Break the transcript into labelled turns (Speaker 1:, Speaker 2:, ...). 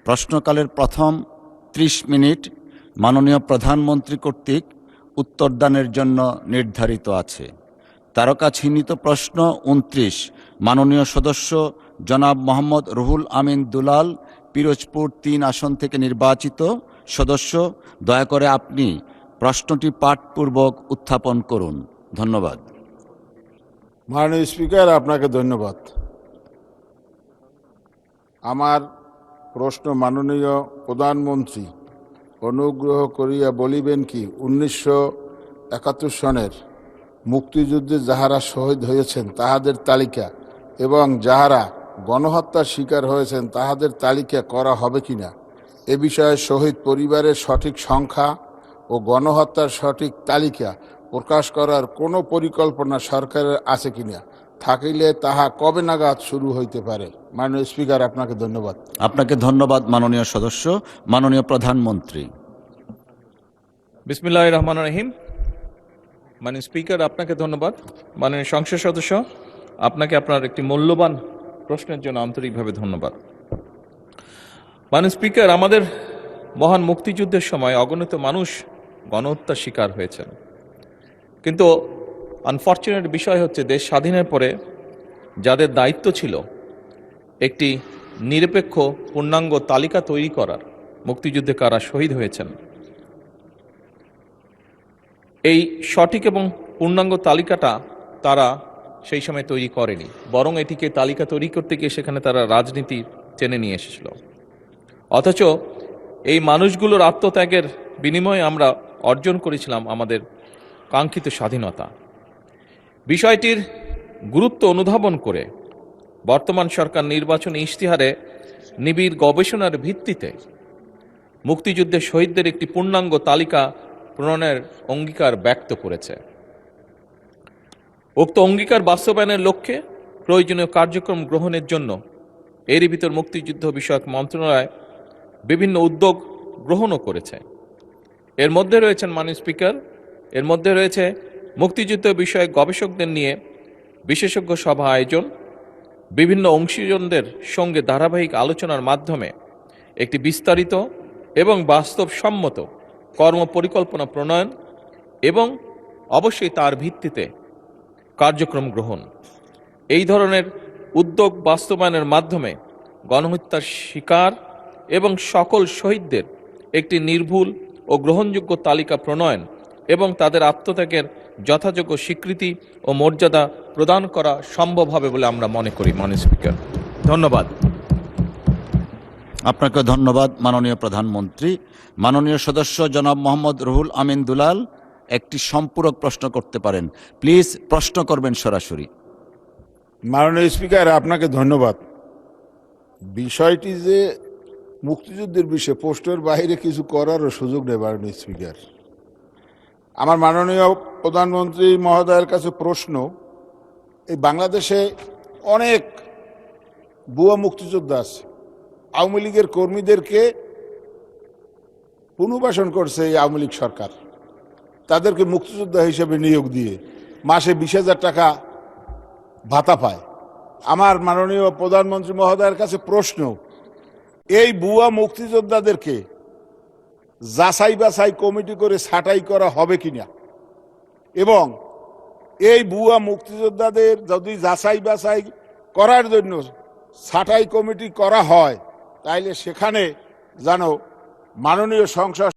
Speaker 1: প্রশ্নকালের প্রথম 30 মিনিট মাননীয় প্রধানমন্ত্রী কর্তৃক উত্তরদানের জন্য নির্ধারিত আছে। তারকা চিহ্নিত প্রশ্ন 29 মাননীয় সদস্য জনাব মোহাম্মদ রুহুল আমিন দুলাল, পিরোজপুর 3 আসন থেকে নির্বাচিত সদস্য। দয়া করে আপনি প্রশ্নটি পাঠপূর্বক উত্থাপন করুন। ধন্যবাদ।
Speaker 2: মাননীয় স্পিকার, আপনাকে ধন্যবাদ। আমার প্রশ্ন, মাননীয় প্রধানমন্ত্রী অনুগ্রহ করিয়া বলিবেন কি 1971 সনের মুক্তিযুদ্ধে যাহারা শহীদ হয়েছেন তাহাদের তালিকা এবং যাহারা গণহত্যার শিকার হয়েছেন তাহাদের তালিকা করা হবে কিনা, এ বিষয়ে শহীদ পরিবারের সঠিক সংখ্যা ও গণহত্যার সঠিক তালিকা প্রকাশ করার কোনো পরিকল্পনা সরকারের আছে কিনা, থাকিলে তাহা কবে নাগাদ শুরু হইতে পারে? মাননীয় স্পিকার, আপনাকে ধন্যবাদ।
Speaker 1: আপনাকে ধন্যবাদ মাননীয় সদস্য। মাননীয় প্রধানমন্ত্রী।
Speaker 3: বিসমিল্লাহির রহমানির রহিম। মাননীয় স্পিকার, আপনাকে ধন্যবাদ। মাননীয় সংসদ সদস্য, আপনাকে আপনার একটি মূল্যবান প্রশ্নের জন্য আন্তরিকভাবে ধন্যবাদ। মাননীয় স্পিকার, আমাদের মহান মুক্তিযুদ্ধের সময় অগণিত মানুষ গণহত্যার শিকার হয়েছেন, কিন্তু আনফর্চুনেট বিষয় হচ্ছে দেশ স্বাধীনের পরে যাদের দায়িত্ব ছিল একটি নিরপেক্ষ পূর্ণাঙ্গ তালিকা তৈরি করার, মুক্তিযুদ্ধে কারা শহীদ হয়েছেন, এই সঠিক এবং পূর্ণাঙ্গ তালিকাটা তারা সেই সময় তৈরি করেনি, বরং এটিকে তালিকা তৈরি করতে গিয়ে সেখানে তারা রাজনীতি টেনে নিয়ে এসেছিল। অথচ এই মানুষগুলোর আত্মত্যাগের বিনিময়ে আমরা অর্জন করেছিলাম আমাদের কাঙ্ক্ষিত স্বাধীনতা। বিষয়টির গুরুত্ব অনুধাবন করে বর্তমান সরকার নির্বাচনী ইশতেহারে নিবিড় গবেষণার ভিত্তিতে মুক্তিযুদ্ধের শহীদদের একটি পূর্ণাঙ্গ তালিকা প্রণয়নের অঙ্গীকার ব্যক্ত করেছে। উক্ত অঙ্গীকার বাস্তবায়নের লক্ষ্যে প্রয়োজনীয় কার্যক্রম গ্রহণের জন্য এরই ভিতর মুক্তিযুদ্ধ বিষয়ক মন্ত্রণালয় বিভিন্ন উদ্যোগ গ্রহণও করেছে। এর মধ্যে রয়েছেন মাননীয় স্পিকার, এর মধ্যে রয়েছে মুক্তিযুদ্ধ বিষয়ক গবেষকদের নিয়ে বিশেষজ্ঞ সভা আয়োজন, বিভিন্ন অংশীজনদের সঙ্গে ধারাবাহিক আলোচনার মাধ্যমে একটি বিস্তারিত এবং বাস্তবসম্মত কর্মপরিকল্পনা প্রণয়ন এবং অবশ্যই তার ভিত্তিতে কার্যক্রম গ্রহণ। এই ধরনের উদ্যোগ বাস্তবায়নের মাধ্যমে গণহত্যার শিকার এবং সকল শহীদদের একটি নির্ভুল ও গ্রহণযোগ্য তালিকা প্রণয়ন এবং তাদের আত্মত্যাগের যথাযোগ্য স্বীকৃতি ও মর্যাদা প্রদান করা সম্ভব হবে বলে আমরা মনে করি। মাননীয় স্পিকার, ধন্যবাদ।
Speaker 1: আপনাকে ধন্যবাদ মাননীয় প্রধানমন্ত্রী। মাননীয় সদস্য জনাব মোহাম্মদ রুহুল আমিন দুলাল একটি সম্পূরক প্রশ্ন করতে পারেন। প্লিজ প্রশ্ন করবেন সরাসরি।
Speaker 2: মাননীয় স্পিকার, আপনাকে ধন্যবাদ। বিষয়টি যে মুক্তিযুদ্ধের বিষয়ে পোস্টের বাইরে কিছু করারও সুযোগ নেই। মাননীয় স্পিকার, আমার মাননীয় প্রধানমন্ত্রী মহোদয়ের কাছে প্রশ্ন, এই বাংলাদেশে অনেক ভুয়া মুক্তিযোদ্ধা আছে। আওয়ামী লীগের কর্মীদেরকে পুনর্বাসন করছে এই আওয়ামী লীগ সরকার, তাদেরকে মুক্তিযোদ্ধা হিসেবে নিয়োগ দিয়ে মাসে 20,000 টাকা ভাতা পায়। আমার মাননীয় প্রধানমন্ত্রী মহোদয়ের কাছে প্রশ্ন, এই ভুয়া মুক্তিযোদ্ধাদেরকে যাচাই বাছাই কমিটি করে ছাঁটাই করা হবে কিনা, এবং এই ভুয়া মুক্তিযোদ্ধাদের যদি যাচাই বাছাই করার জন্য ছাঁটাই কমিটি করা হয় তাইলে সেখানে যেন মাননীয় সংসদ